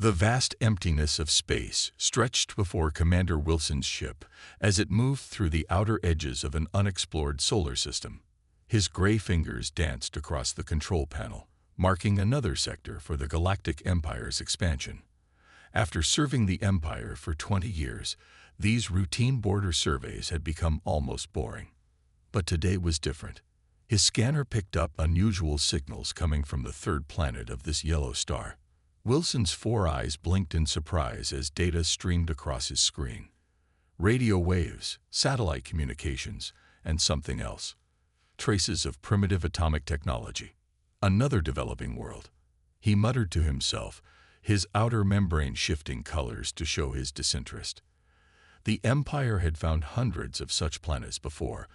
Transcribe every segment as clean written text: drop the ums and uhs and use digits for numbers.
The vast emptiness of space stretched before Commander Wilson's ship as it moved through the outer edges of an unexplored solar system. His gray fingers danced across the control panel, marking another sector for the Galactic Empire's expansion. After serving the Empire for 20 years, these routine border surveys had become almost boring. But today was different. His scanner picked up unusual signals coming from the third planet of this yellow star. Wilson's 4 eyes blinked in surprise as data streamed across his screen. Radio waves, satellite communications, and something else. Traces of primitive atomic technology. Another developing world. He muttered to himself, his outer membrane shifting colors to show his disinterest. The Empire had found hundreds of such planets before,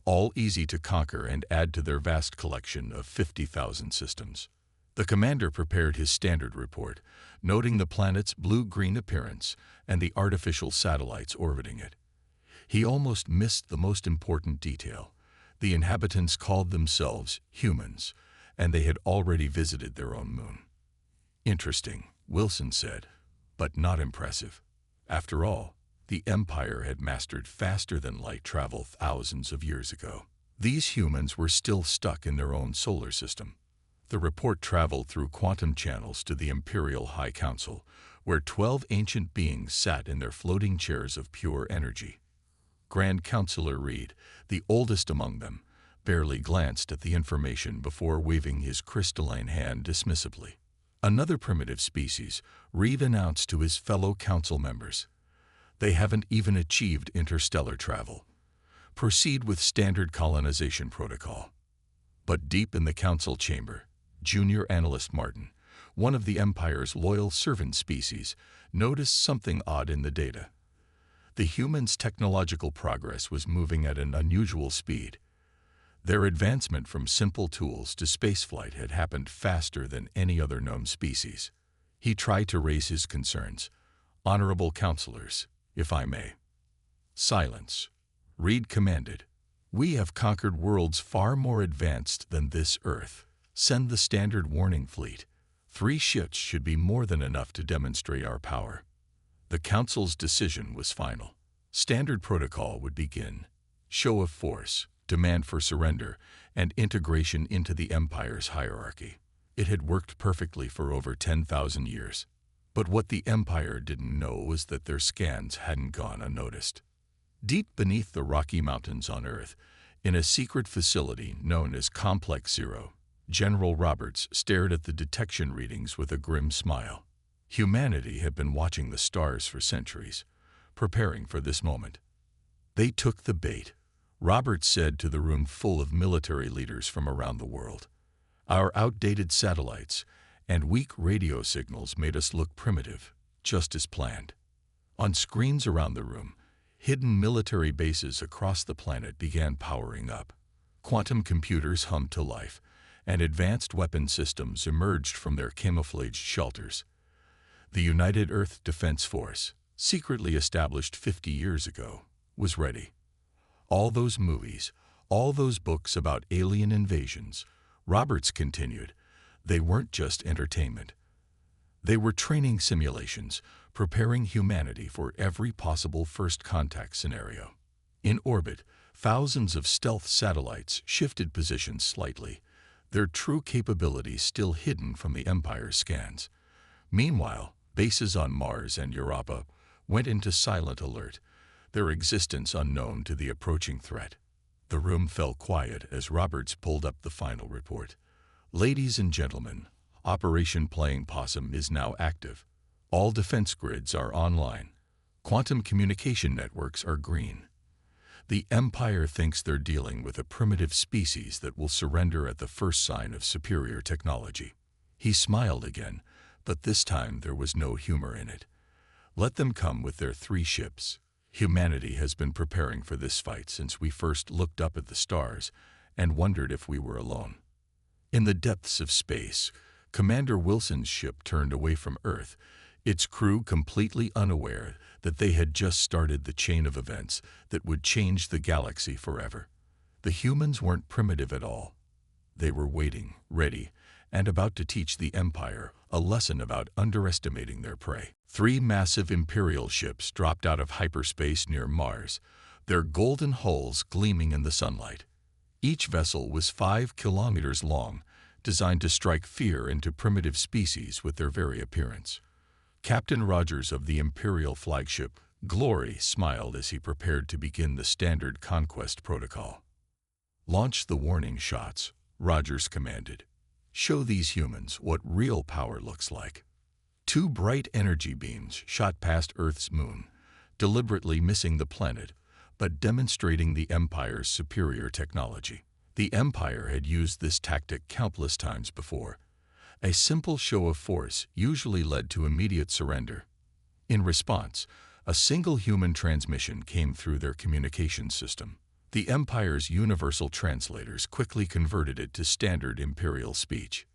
all easy to conquer and add to their vast collection of 50,000 systems. The commander prepared his standard report, noting the planet's blue-green appearance and the artificial satellites orbiting it. He almost missed the most important detail. The inhabitants called themselves humans, and they had already visited their own moon. Interesting, Wilson said, but not impressive. After all, the Empire had mastered faster-than-light travel thousands of years ago. These humans were still stuck in their own solar system. The report traveled through quantum channels to the Imperial High Council, where 12 ancient beings sat in their floating chairs of pure energy. Grand Counselor Reed, the oldest among them, barely glanced at the information before waving his crystalline hand dismissively. Another primitive species, Reed announced to his fellow council members. They haven't even achieved interstellar travel. Proceed with standard colonization protocol. But deep in the council chamber, Junior Analyst Martin, one of the Empire's loyal servant species, noticed something odd in the data. The humans' technological progress was moving at an unusual speed. Their advancement from simple tools to spaceflight had happened faster than any other known species. He tried to raise his concerns. Honorable counselors, if I may. Silence, Reed commanded. We have conquered worlds far more advanced than this Earth. Send the standard warning fleet. 3 ships should be more than enough to demonstrate our power. The Council's decision was final. Standard protocol would begin. Show of force, demand for surrender, and integration into the Empire's hierarchy. It had worked perfectly for over 10,000 years. But what the Empire didn't know was that their scans hadn't gone unnoticed. Deep beneath the Rocky Mountains on Earth, in a secret facility known as Complex Zero, General Roberts stared at the detection readings with a grim smile. Humanity had been watching the stars for centuries, preparing for this moment. They took the bait, Roberts said to the room full of military leaders from around the world. Our outdated satellites and weak radio signals made us look primitive, just as planned. On screens around the room, hidden military bases across the planet began powering up. Quantum computers hummed to life, and advanced weapon systems emerged from their camouflaged shelters. The United Earth Defense Force, secretly established 50 years ago, was ready. All those movies, all those books about alien invasions, Roberts continued, they weren't just entertainment. They were training simulations, preparing humanity for every possible first contact scenario. In orbit, thousands of stealth satellites shifted positions slightly, their true capabilities still hidden from the Empire's scans. Meanwhile, bases on Mars and Europa went into silent alert, their existence unknown to the approaching threat. The room fell quiet as Roberts pulled up the final report. Ladies and gentlemen, Operation Playing Possum is now active. All defense grids are online. Quantum communication networks are green. The Empire thinks they're dealing with a primitive species that will surrender at the first sign of superior technology. He smiled again, but this time there was no humor in it. Let them come with their 3 ships. Humanity has been preparing for this fight since we first looked up at the stars and wondered if we were alone. In the depths of space, Commander Wilson's ship turned away from Earth, its crew completely unaware that they had just started the chain of events that would change the galaxy forever. The humans weren't primitive at all. They were waiting, ready, and about to teach the Empire a lesson about underestimating their prey. 3 massive Imperial ships dropped out of hyperspace near Mars, their golden hulls gleaming in the sunlight. Each vessel was 5 kilometers long, designed to strike fear into primitive species with their very appearance. Captain Rogers of the Imperial flagship, Glory, smiled as he prepared to begin the standard conquest protocol. "Launch the warning shots," Rogers commanded. "Show these humans what real power looks like." 2 bright energy beams shot past Earth's moon, deliberately missing the planet, but demonstrating the Empire's superior technology. The Empire had used this tactic countless times before. A simple show of force usually led to immediate surrender. In response, a single human transmission came through their communication system. The Empire's universal translators quickly converted it to standard Imperial speech.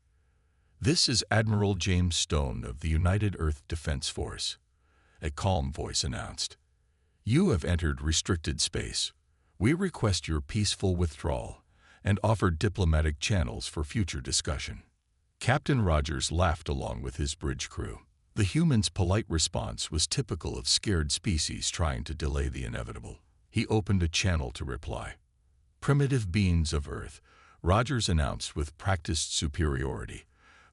"This is Admiral James Stone of the United Earth Defense Force," a calm voice announced. "You have entered restricted space. We request your peaceful withdrawal and offer diplomatic channels for future discussion." Captain Rogers laughed along with his bridge crew. The human's polite response was typical of scared species trying to delay the inevitable. He opened a channel to reply. "Primitive beings of Earth," Rogers announced with practiced superiority,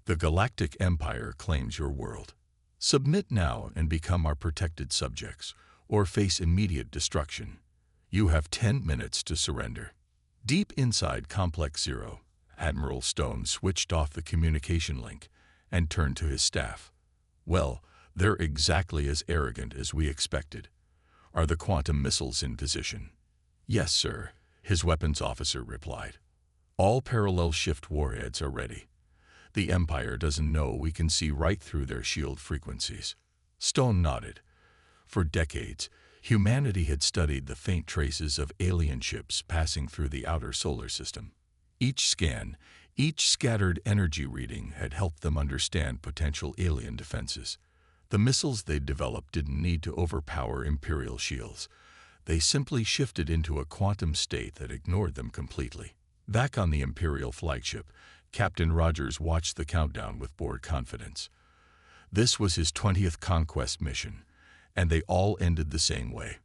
"the Galactic Empire claims your world. Submit now and become our protected subjects, or face immediate destruction. You have 10 minutes to surrender." Deep inside Complex Zero, Admiral Stone switched off the communication link and turned to his staff. "Well, they're exactly as arrogant as we expected. Are the quantum missiles in position?" "Yes, sir," his weapons officer replied. "All parallel shift warheads are ready. The Empire doesn't know we can see right through their shield frequencies." Stone nodded. For decades, humanity had studied the faint traces of alien ships passing through the outer solar system. Each scan, each scattered energy reading had helped them understand potential alien defenses. The missiles they'd developed didn't need to overpower Imperial shields. They simply shifted into a quantum state that ignored them completely. Back on the Imperial flagship, Captain Rogers watched the countdown with bored confidence. This was his 20th conquest mission, and they all ended the same way.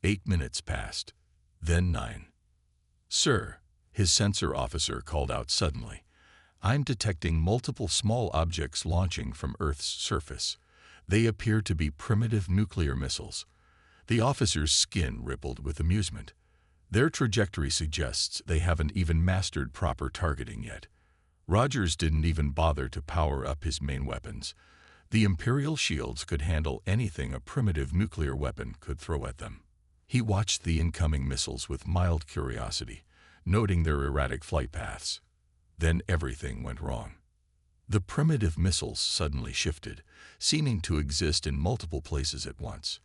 8 minutes passed, then 9. "Sir," his sensor officer called out suddenly, "I'm detecting multiple small objects launching from Earth's surface. They appear to be primitive nuclear missiles." The officer's skin rippled with amusement. Their trajectory suggests they haven't even mastered proper targeting yet. Rogers didn't even bother to power up his main weapons. The Imperial shields could handle anything a primitive nuclear weapon could throw at them. He watched the incoming missiles with mild curiosity, noting their erratic flight paths. Then everything went wrong. The primitive missiles suddenly shifted, seeming to exist in multiple places at once.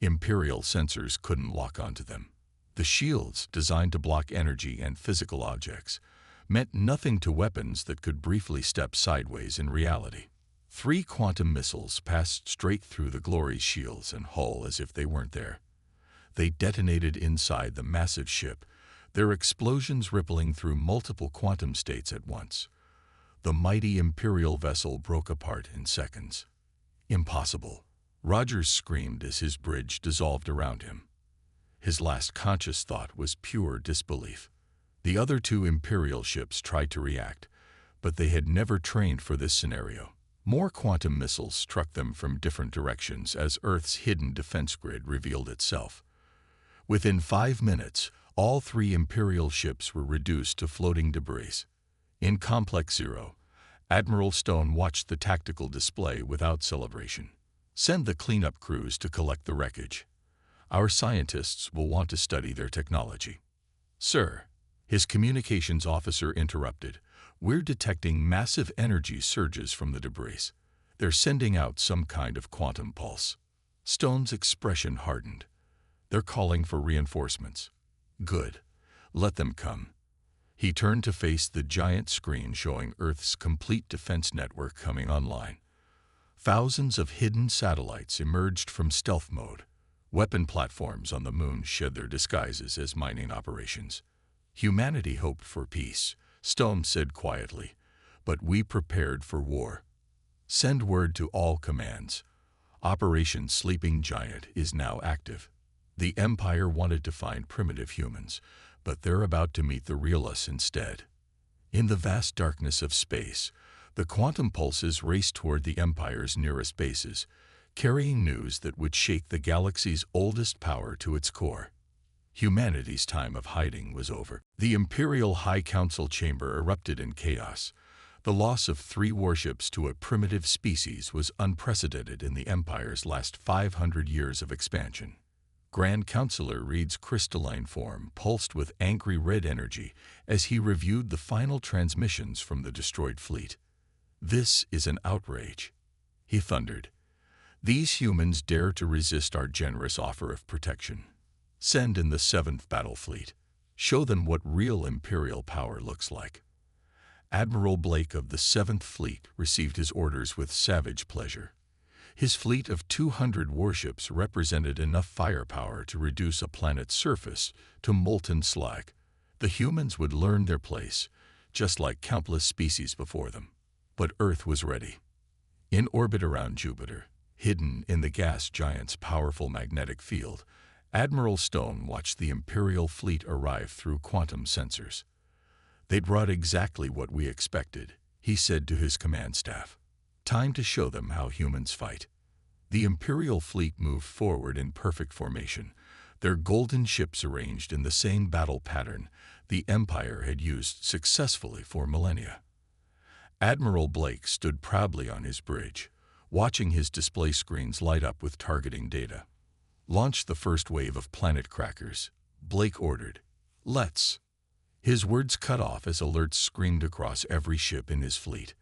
Imperial sensors couldn't lock onto them. The shields, designed to block energy and physical objects, meant nothing to weapons that could briefly step sideways in reality. 3 quantum missiles passed straight through the Glory's shields and hull as if they weren't there. They detonated inside the massive ship, their explosions rippling through multiple quantum states at once. The mighty Imperial vessel broke apart in seconds. "Impossible," Rogers screamed as his bridge dissolved around him. His last conscious thought was pure disbelief. The other 2 Imperial ships tried to react, but they had never trained for this scenario. More quantum missiles struck them from different directions as Earth's hidden defense grid revealed itself. Within 5 minutes, all 3 Imperial ships were reduced to floating debris. In Complex Zero, Admiral Stone watched the tactical display without celebration. "Send the cleanup crews to collect the wreckage. Our scientists will want to study their technology." "Sir," his communications officer interrupted, "we're detecting massive energy surges from the debris. They're sending out some kind of quantum pulse." Stone's expression hardened. "They're calling for reinforcements." "Good. Let them come." He turned to face the giant screen showing Earth's complete defense network coming online. Thousands of hidden satellites emerged from stealth mode. Weapon platforms on the moon shed their disguises as mining operations. "Humanity hoped for peace," Stone said quietly, "but we prepared for war." Send word to all commands. Operation Sleeping Giant is now active. The Empire wanted to find primitive humans, but they're about to meet the real us instead. In the vast darkness of space, the quantum pulses raced toward the Empire's nearest bases, carrying news that would shake the galaxy's oldest power to its core. Humanity's time of hiding was over. The Imperial High Council chamber erupted in chaos. The loss of 3 warships to a primitive species was unprecedented in the Empire's last 500 years of expansion. Grand Counselor Reed's crystalline form pulsed with angry red energy as he reviewed the final transmissions from the destroyed fleet. "This is an outrage," he thundered. "These humans dare to resist our generous offer of protection. Send in the 7th Battle Fleet. Show them what real Imperial power looks like." Admiral Blake of the 7th Fleet received his orders with savage pleasure. His fleet of 200 warships represented enough firepower to reduce a planet's surface to molten slag. The humans would learn their place, just like countless species before them. But Earth was ready. In orbit around Jupiter, hidden in the gas giant's powerful magnetic field, Admiral Stone watched the Imperial fleet arrive through quantum sensors. "They'd brought exactly what we expected," he said to his command staff. "Time to show them how humans fight." The Imperial fleet moved forward in perfect formation, their golden ships arranged in the same battle pattern the Empire had used successfully for millennia. Admiral Blake stood proudly on his bridge, watching his display screens light up with targeting data. "Launch the first wave of planet crackers," Blake ordered. "Let's." His words cut off as alerts screamed across every ship in his fleet.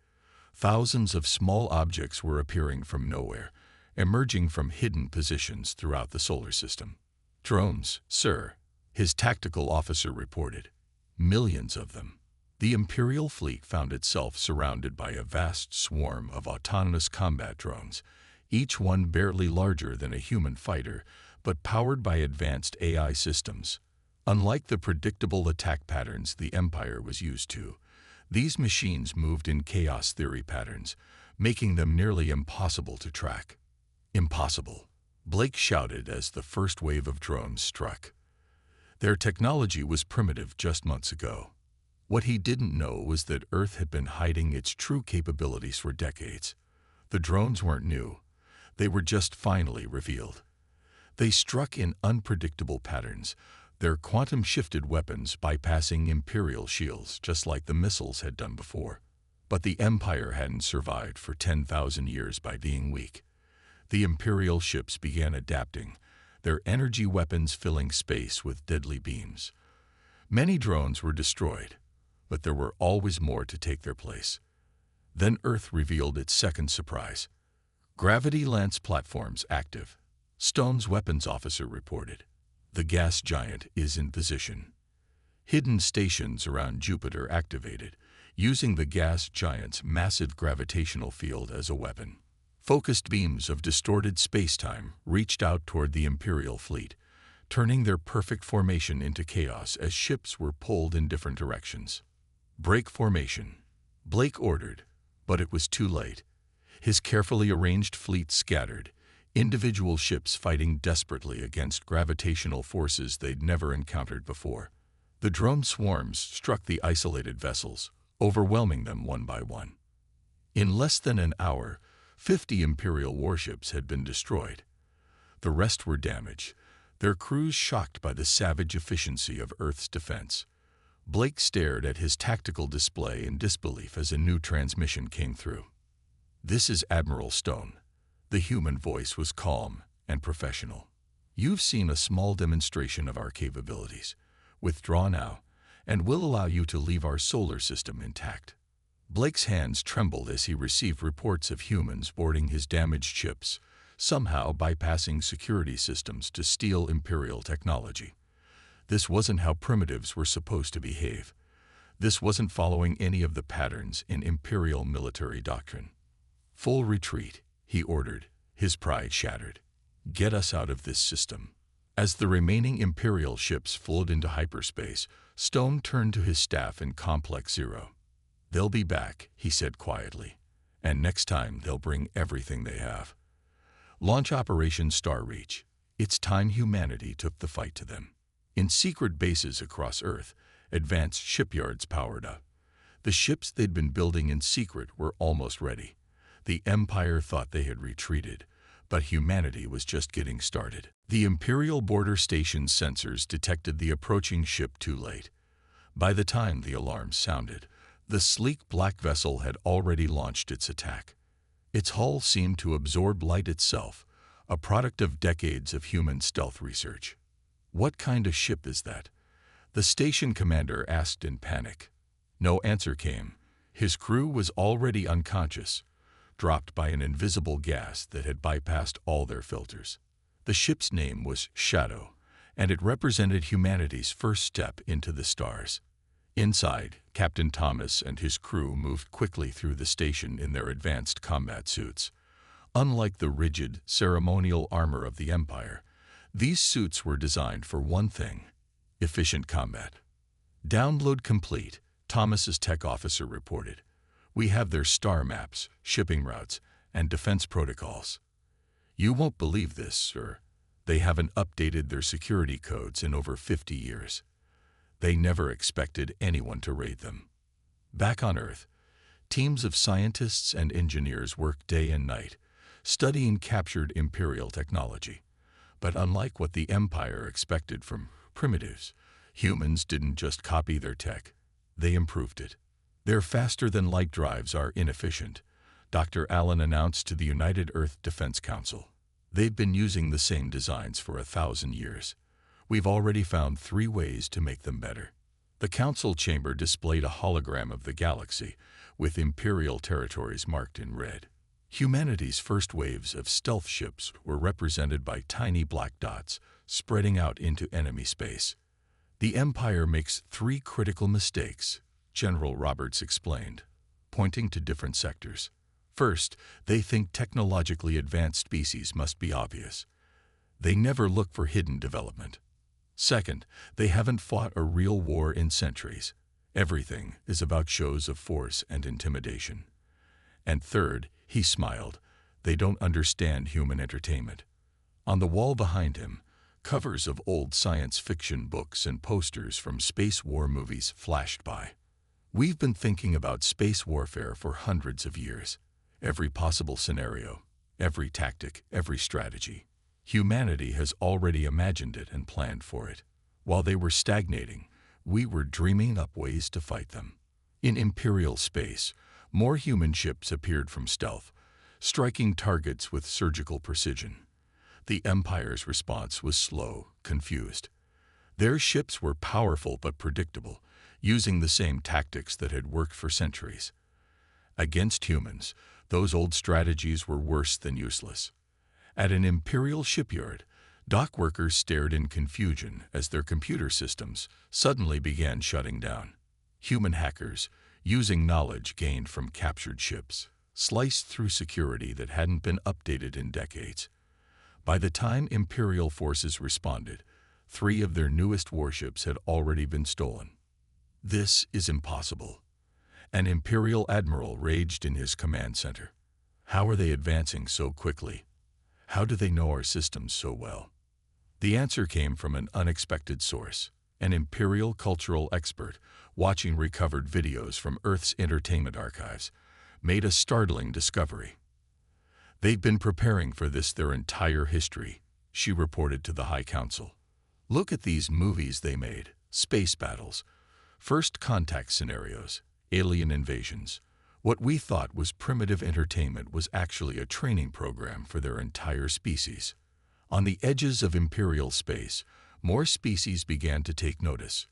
Thousands of small objects were appearing from nowhere, emerging from hidden positions throughout the solar system. "Drones, sir," his tactical officer reported. "Millions of them." The Imperial fleet found itself surrounded by a vast swarm of autonomous combat drones, each one barely larger than a human fighter, but powered by advanced AI systems. Unlike the predictable attack patterns the Empire was used to, these machines moved in chaos theory patterns, making them nearly impossible to track. "Impossible," Blake shouted as the first wave of drones struck. Their technology was primitive just months ago. What he didn't know was that Earth had been hiding its true capabilities for decades. The drones weren't new. They were just finally revealed. They struck in unpredictable patterns, their quantum-shifted weapons bypassing Imperial shields just like the missiles had done before. But the Empire hadn't survived for 10,000 years by being weak. The Imperial ships began adapting, their energy weapons filling space with deadly beams. Many drones were destroyed, but there were always more to take their place. Then Earth revealed its second surprise. "Gravity Lance platforms active," Stone's weapons officer reported. "The gas giant is in position." Hidden stations around Jupiter activated, using the gas giant's massive gravitational field as a weapon. Focused beams of distorted space-time reached out toward the Imperial fleet, turning their perfect formation into chaos as ships were pulled in different directions. "Break formation," Blake ordered, but it was too late. His carefully arranged fleet scattered, individual ships fighting desperately against gravitational forces they'd never encountered before. The drone swarms struck the isolated vessels, overwhelming them one by one. In less than an hour, 50 Imperial warships had been destroyed. The rest were damaged, their crews shocked by the savage efficiency of Earth's defense. Blake stared at his tactical display in disbelief as a new transmission came through. "This is Admiral Stone." The human voice was calm and professional. "You've seen a small demonstration of our capabilities. Withdraw now, and we'll allow you to leave our solar system intact." Blake's hands trembled as he received reports of humans boarding his damaged ships, somehow bypassing security systems to steal Imperial technology. This wasn't how primitives were supposed to behave. This wasn't following any of the patterns in Imperial military doctrine. "Full retreat," he ordered, his pride shattered. "Get us out of this system." As the remaining Imperial ships flowed into hyperspace, Stone turned to his staff in Complex Zero. "They'll be back," he said quietly. And next time, they'll bring everything they have. Launch Operation Starreach. It's time humanity took the fight to them. In secret bases across Earth, advanced shipyards powered up. The ships they'd been building in secret were almost ready. The Empire thought they had retreated, but humanity was just getting started. The Imperial Border Station's sensors detected the approaching ship too late. By the time the alarms sounded, the sleek black vessel had already launched its attack. Its hull seemed to absorb light itself, a product of decades of human stealth research. "What kind of ship is that?" the station commander asked in panic. No answer came. His crew was already unconscious, dropped by an invisible gas that had bypassed all their filters. The ship's name was Shadow, and it represented humanity's first step into the stars. Inside, Captain Thomas and his crew moved quickly through the station in their advanced combat suits. Unlike the rigid, ceremonial armor of the Empire, these suits were designed for one thing: efficient combat. "Download complete," Thomas's tech officer reported. "We have their star maps, shipping routes, and defense protocols." "You won't believe this, sir. They haven't updated their security codes in over 50 years. They never expected anyone to raid them." Back on Earth, teams of scientists and engineers worked day and night, studying captured Imperial technology. But unlike what the Empire expected from primitives, humans didn't just copy their tech, they improved it. "Their faster-than-light drives are inefficient," Dr. Allen announced to the United Earth Defense Council. "They've been using the same designs for 1,000 years. We've already found 3 ways to make them better." The council chamber displayed a hologram of the galaxy, with Imperial territories marked in red. Humanity's first waves of stealth ships were represented by tiny black dots spreading out into enemy space. "The Empire makes 3 critical mistakes," General Roberts explained, pointing to different sectors. "First, they think technologically advanced species must be obvious. They never look for hidden development. Second, they haven't fought a real war in centuries. Everything is about shows of force and intimidation. And third," he smiled, "they don't understand human entertainment." On the wall behind him, covers of old science fiction books and posters from space war movies flashed by. "We've been thinking about space warfare for hundreds of years. Every possible scenario, every tactic, every strategy. Humanity has already imagined it and planned for it. While they were stagnating, we were dreaming up ways to fight them." In Imperial space, more human ships appeared from stealth, striking targets with surgical precision. The Empire's response was slow, confused. Their ships were powerful but predictable, using the same tactics that had worked for centuries. Against humans, those old strategies were worse than useless. At an Imperial shipyard, dock workers stared in confusion as their computer systems suddenly began shutting down. Human hackers, using knowledge gained from captured ships, sliced through security that hadn't been updated in decades. By the time Imperial forces responded, 3 of their newest warships had already been stolen. "This is impossible." An Imperial admiral raged in his command center. "How are they advancing so quickly? How do they know our systems so well?" The answer came from an unexpected source, an Imperial cultural expert watching recovered videos from Earth's entertainment archives, made a startling discovery. "They've been preparing for this their entire history," she reported to the High Council. "Look at these movies they made: space battles, first contact scenarios, alien invasions. What we thought was primitive entertainment was actually a training program for their entire species." On the edges of Imperial space, more species began to take notice.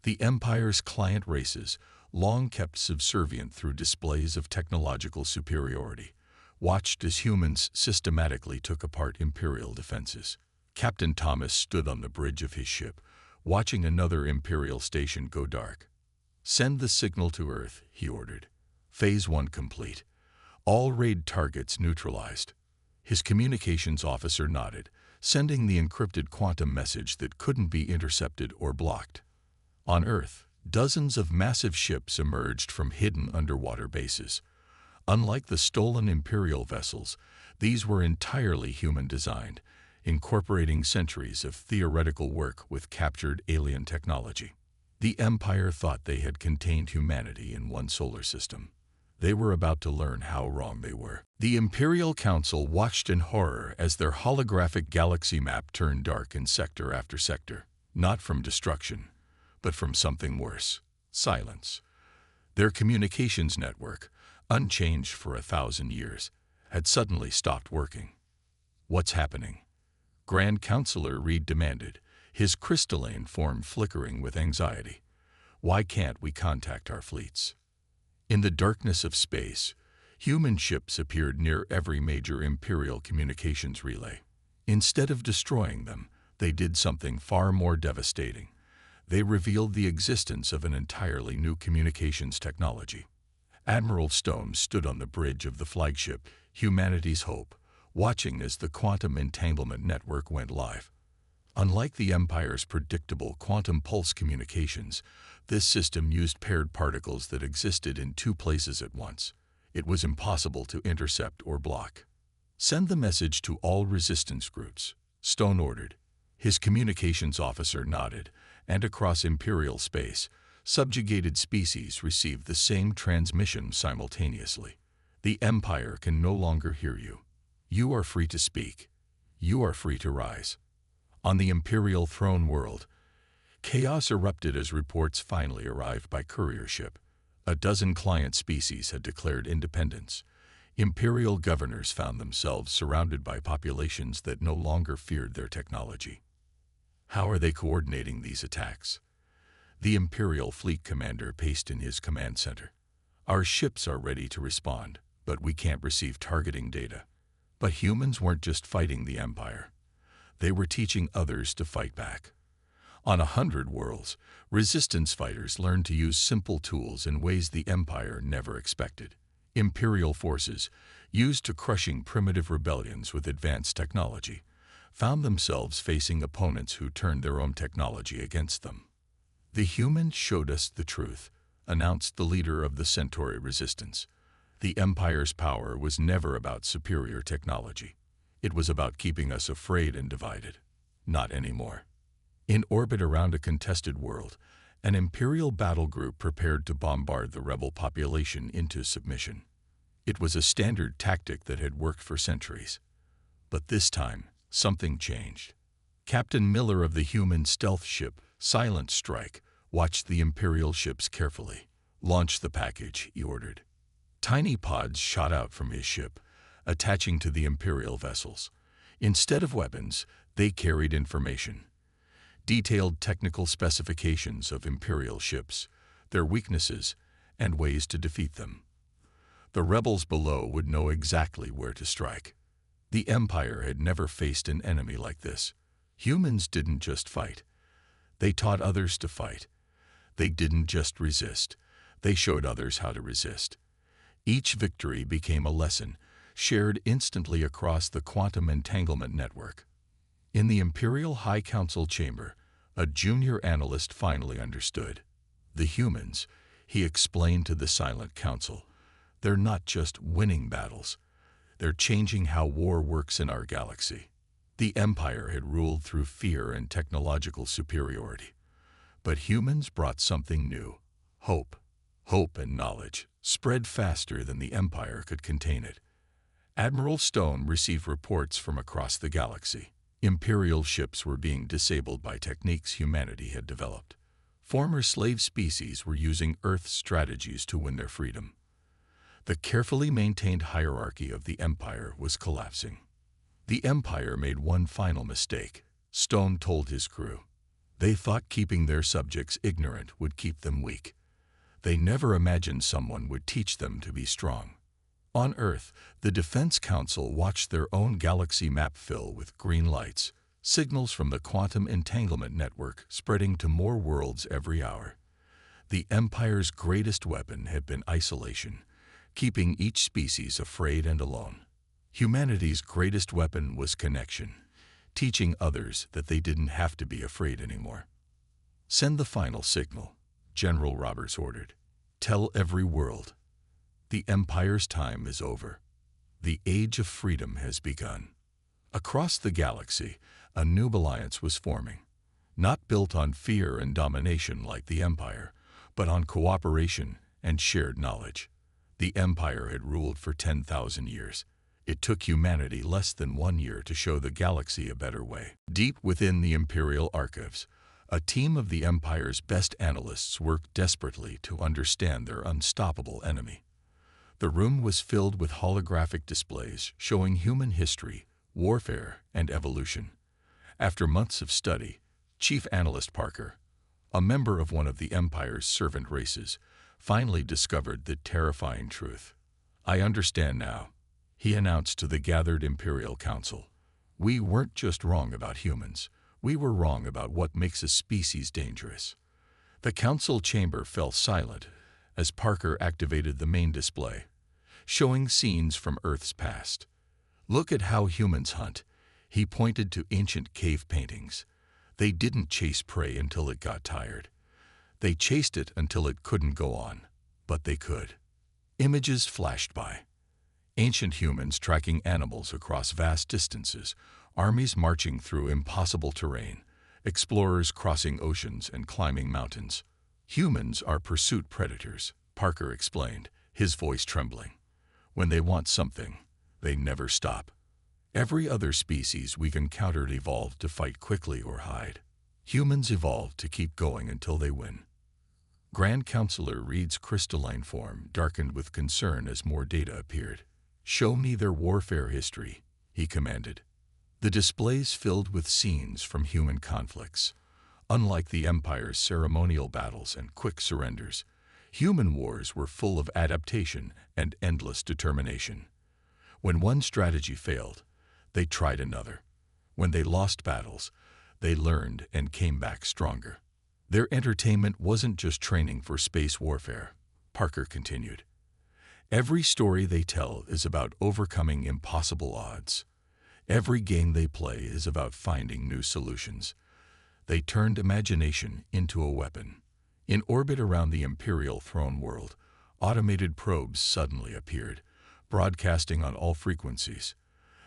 The Empire's client races, long kept subservient through displays of technological superiority, watched as humans systematically took apart Imperial defenses. Captain Thomas stood on the bridge of his ship, watching another Imperial station go dark. "Send the signal to Earth," he ordered. "Phase 1 complete. All raid targets neutralized." His communications officer nodded, sending the encrypted quantum message that couldn't be intercepted or blocked. On Earth, dozens of massive ships emerged from hidden underwater bases. Unlike the stolen Imperial vessels, these were entirely human-designed, incorporating centuries of theoretical work with captured alien technology. The Empire thought they had contained humanity in one solar system. They were about to learn how wrong they were. The Imperial Council watched in horror as their holographic galaxy map turned dark in sector after sector, not from destruction, but from something worse: silence. Their communications network, unchanged for 1,000 years, had suddenly stopped working. "What's happening?" Grand Counselor Reed demanded, his crystalline form flickering with anxiety. "Why can't we contact our fleets?" In the darkness of space, human ships appeared near every major Imperial communications relay. Instead of destroying them, they did something far more devastating. They revealed the existence of an entirely new communications technology. Admiral Stone stood on the bridge of the flagship, Humanity's Hope, watching as the quantum entanglement network went live. Unlike the Empire's predictable quantum pulse communications, this system used paired particles that existed in two places at once. It was impossible to intercept or block. "Send the message to all resistance groups," Stone ordered. His communications officer nodded, and across Imperial space, subjugated species received the same transmission simultaneously. "The Empire can no longer hear you. You are free to speak. You are free to rise." On the Imperial throne world, chaos erupted as reports finally arrived by courier ship. A dozen client species had declared independence. Imperial governors found themselves surrounded by populations that no longer feared their technology. How are they coordinating these attacks? The Imperial fleet commander paced in his command center. "Our ships are ready to respond, but we can't receive targeting data." But humans weren't just fighting the Empire. They were teaching others to fight back. On 100 worlds, resistance fighters learned to use simple tools in ways the Empire never expected. Imperial forces, used to crushing primitive rebellions with advanced technology, found themselves facing opponents who turned their own technology against them. "The humans showed us the truth," announced the leader of the Centauri resistance. The Empire's power was never about superior technology. It was about keeping us afraid and divided. Not anymore. In orbit around a contested world, an Imperial battle group prepared to bombard the rebel population into submission. It was a standard tactic that had worked for centuries. But this time, something changed. Captain Miller of the human stealth ship, Silent Strike, watched the Imperial ships carefully. "Launch the package," he ordered. Tiny pods shot out from his ship, attaching to the Imperial vessels. Instead of weapons, they carried information. Detailed technical specifications of Imperial ships, their weaknesses, and ways to defeat them. The rebels below would know exactly where to strike. The Empire had never faced an enemy like this. Humans didn't just fight. They taught others to fight. They didn't just resist. They showed others how to resist. Each victory became a lesson, shared instantly across the quantum entanglement network. In the Imperial High Council chamber, a junior analyst finally understood. "The humans," he explained to the Silent Council, "they're not just winning battles. They're changing how war works in our galaxy." The Empire had ruled through fear and technological superiority. But humans brought something new: hope. Hope and knowledge spread faster than the Empire could contain it. Admiral Stone received reports from across the galaxy. Imperial ships were being disabled by techniques humanity had developed. Former slave species were using Earth's strategies to win their freedom. The carefully maintained hierarchy of the Empire was collapsing. The Empire made one final mistake, Stone told his crew. They thought keeping their subjects ignorant would keep them weak. They never imagined someone would teach them to be strong. On Earth, the Defense Council watched their own galaxy map fill with green lights, signals from the quantum entanglement network spreading to more worlds every hour. The Empire's greatest weapon had been isolation, keeping each species afraid and alone. Humanity's greatest weapon was connection, teaching others that they didn't have to be afraid anymore. "Send the final signal," General Roberts ordered. "Tell every world." The Empire's time is over. The Age of Freedom has begun. Across the galaxy, a new alliance was forming, not built on fear and domination like the Empire, but on cooperation and shared knowledge. The Empire had ruled for 10,000 years. It took humanity less than 1 year to show the galaxy a better way. Deep within the Imperial archives, a team of the Empire's best analysts worked desperately to understand their unstoppable enemy. The room was filled with holographic displays showing human history, warfare, and evolution. After months of study, Chief Analyst Parker, a member of one of the Empire's servant races, finally discovered the terrifying truth. "I understand now," he announced to the gathered Imperial Council. "We weren't just wrong about humans. We were wrong about what makes a species dangerous." The council chamber fell silent as Parker activated the main display, showing scenes from Earth's past. "Look at how humans hunt." He pointed to ancient cave paintings. They didn't chase prey until it got tired. They chased it until it couldn't go on, but they could. Images flashed by. Ancient humans tracking animals across vast distances, armies marching through impossible terrain, explorers crossing oceans and climbing mountains. "Humans are pursuit predators," Parker explained, his voice trembling. "When they want something, they never stop. Every other species we've encountered evolved to fight quickly or hide. Humans evolved to keep going until they win." Grand Counselor Reed's crystalline form darkened with concern as more data appeared. "Show me their warfare history," he commanded. The displays filled with scenes from human conflicts. Unlike the Empire's ceremonial battles and quick surrenders, human wars were full of adaptation and endless determination. When one strategy failed, they tried another. When they lost battles, they learned and came back stronger. "Their entertainment wasn't just training for space warfare," Parker continued. "Every story they tell is about overcoming impossible odds. Every game they play is about finding new solutions." They turned imagination into a weapon. In orbit around the Imperial throne world, automated probes suddenly appeared, broadcasting on all frequencies.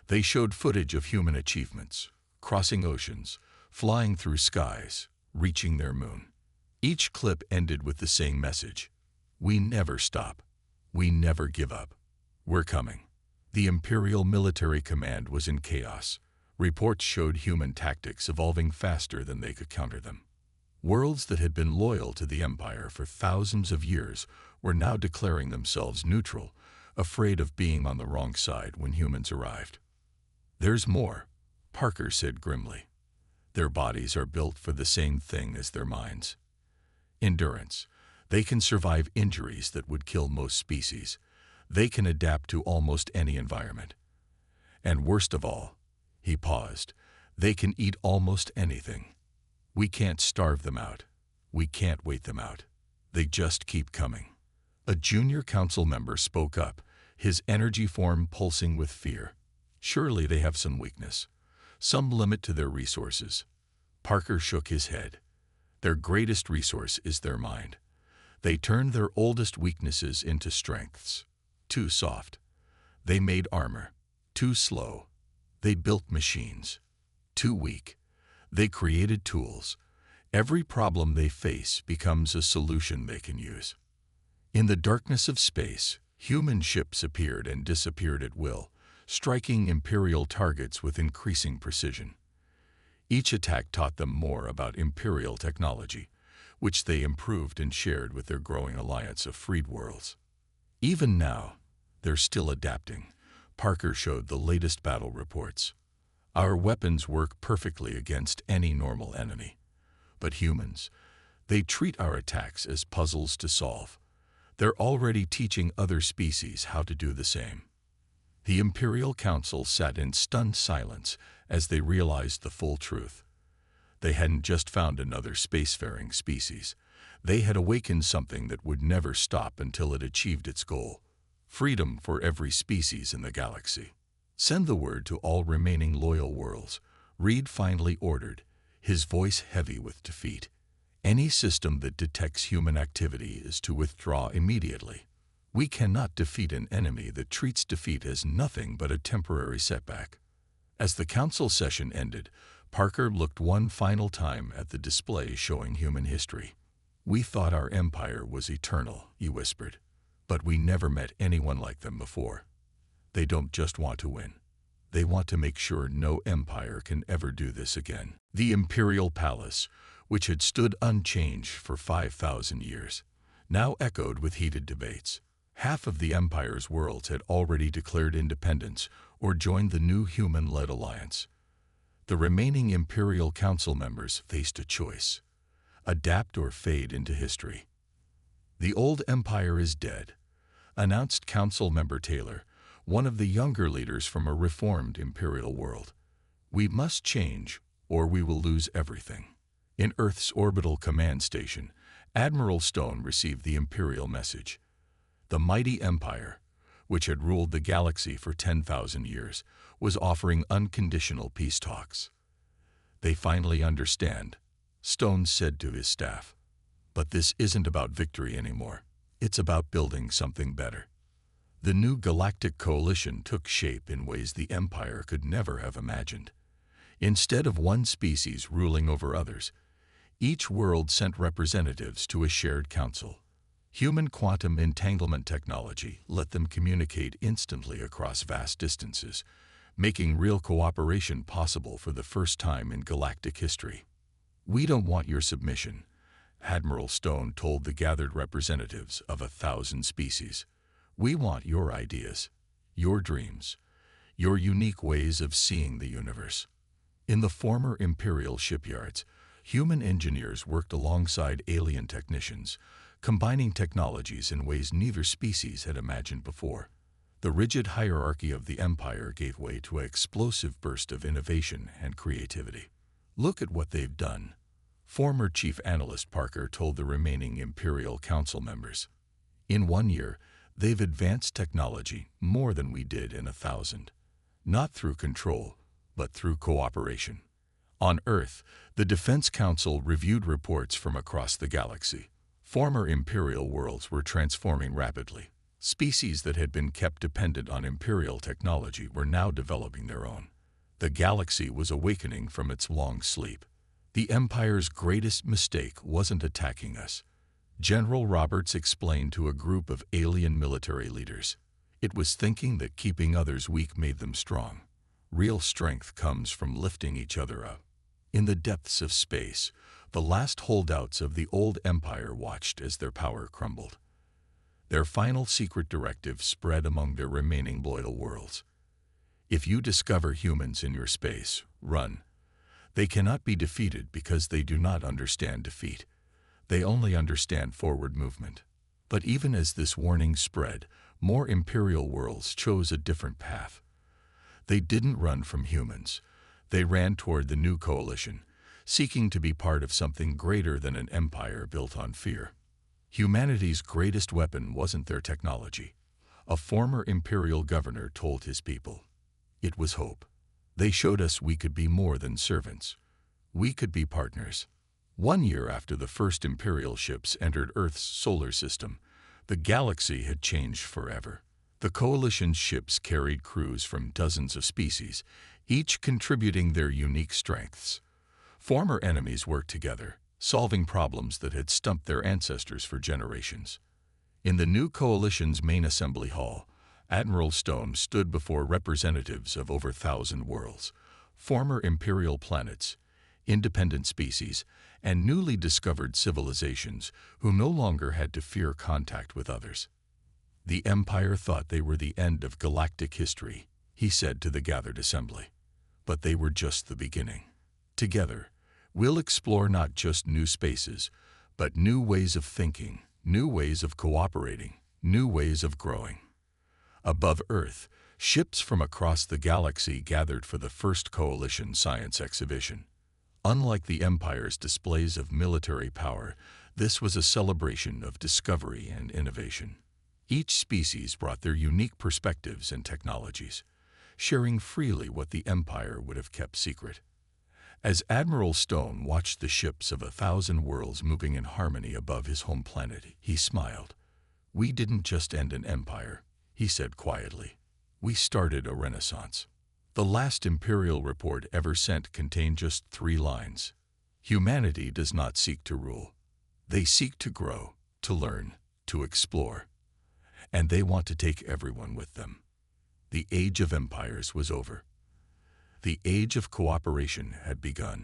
They showed footage of human achievements, crossing oceans, flying through skies, reaching their moon. Each clip ended with the same message: "We never stop. We never give up. We're coming." The Imperial Military Command was in chaos. Reports showed human tactics evolving faster than they could counter them. Worlds that had been loyal to the Empire for thousands of years were now declaring themselves neutral, afraid of being on the wrong side when humans arrived. "There's more," Parker said grimly. "Their bodies are built for the same thing as their minds. Endurance. They can survive injuries that would kill most species. They can adapt to almost any environment. And worst of all," he paused, "they can eat almost anything. We can't starve them out. We can't wait them out. They just keep coming." A junior council member spoke up, his energy form pulsing with fear. "Surely they have some weakness, some limit to their resources." Parker shook his head. "Their greatest resource is their mind. They turned their oldest weaknesses into strengths. Too soft. They made armor. Too slow. They built machines. Too weak. They created tools. Every problem they face becomes a solution they can use." In the darkness of space, human ships appeared and disappeared at will, striking Imperial targets with increasing precision. Each attack taught them more about Imperial technology, which they improved and shared with their growing alliance of freed worlds. Even now, they're still adapting. Parker showed the latest battle reports. "Our weapons work perfectly against any normal enemy. But humans, they treat our attacks as puzzles to solve. They're already teaching other species how to do the same." The Imperial Council sat in stunned silence as they realized the full truth. They hadn't just found another spacefaring species. They had awakened something that would never stop until it achieved its goal: freedom for every species in the galaxy. "Send the word to all remaining loyal worlds," Reed finally ordered, his voice heavy with defeat. "Any system that detects human activity is to withdraw immediately. We cannot defeat an enemy that treats defeat as nothing but a temporary setback. As the council session ended, Parker looked one final time at the display showing human history. "We thought our empire was eternal," he whispered, "but we never met anyone like them before. They don't just want to win. They want to make sure no empire can ever do this again." The Imperial Palace, which had stood unchanged for 5,000 years, now echoed with heated debates. Half of the Empire's worlds had already declared independence or joined the new human-led alliance. The remaining Imperial Council members faced a choice: adapt or fade into history. "The old empire is dead," announced Council Member Taylor, one of the younger leaders from a reformed Imperial world. "We must change, or we will lose everything." In Earth's orbital command station, Admiral Stone received the Imperial message. The mighty Empire, which had ruled the galaxy for 10,000 years, was offering unconditional peace talks. "They finally understand," Stone said to his staff. "But this isn't about victory anymore. It's about building something better." The new Galactic Coalition took shape in ways the Empire could never have imagined. Instead of one species ruling over others, each world sent representatives to a shared council. Human quantum entanglement technology let them communicate instantly across vast distances, making real cooperation possible for the first time in galactic history. "We don't want your submission," Admiral Stone told the gathered representatives of 1,000 species. "We want your ideas, your dreams, your unique ways of seeing the universe." In the former Imperial shipyards, human engineers worked alongside alien technicians, combining technologies in ways neither species had imagined before. The rigid hierarchy of the Empire gave way to an explosive burst of innovation and creativity. "Look at what they've done," former Chief Analyst Parker told the remaining Imperial Council members. "In 1 year, they've advanced technology more than we did in 1,000. Not through control, but through cooperation." On Earth, the Defense Council reviewed reports from across the galaxy. Former Imperial worlds were transforming rapidly. Species that had been kept dependent on Imperial technology were now developing their own. The galaxy was awakening from its long sleep. "The Empire's greatest mistake wasn't attacking us," General Roberts explained to a group of alien military leaders. "It was thinking that keeping others weak made them strong. Real strength comes from lifting each other up." In the depths of space, the last holdouts of the old empire watched as their power crumbled. Their final secret directive spread among their remaining loyal worlds: "If you discover humans in your space, run. They cannot be defeated because they do not understand defeat. They only understand forward movement." But even as this warning spread, more Imperial worlds chose a different path. They didn't run from humans. They ran toward the new coalition, seeking to be part of something greater than an empire built on fear. Humanity's greatest weapon wasn't their technology, a former Imperial governor told his people. It was hope. "They showed us we could be more than servants. We could be partners." 1 year after the first Imperial ships entered Earth's solar system, the galaxy had changed forever. The Coalition's ships carried crews from dozens of species, each contributing their unique strengths. Former enemies worked together, solving problems that had stumped their ancestors for generations. In the new Coalition's main assembly hall, Admiral Stone stood before representatives of over 1,000 worlds, former Imperial planets, independent species, and newly discovered civilizations who no longer had to fear contact with others. "The Empire thought they were the end of galactic history," he said to the gathered assembly. "But they were just the beginning. Together, we'll explore not just new spaces, but new ways of thinking, new ways of cooperating, new ways of growing." Above Earth, ships from across the galaxy gathered for the first Coalition science exhibition. Unlike the Empire's displays of military power, this was a celebration of discovery and innovation. Each species brought their unique perspectives and technologies, sharing freely what the Empire would have kept secret. As Admiral Stone watched the ships of 1,000 worlds moving in harmony above his home planet, he smiled. "We didn't just end an empire," he said quietly. "We started a renaissance." The last Imperial report ever sent contained just 3 lines. Humanity does not seek to rule. They seek to grow, to learn, to explore. And they want to take everyone with them. The age of empires was over. The age of cooperation had begun.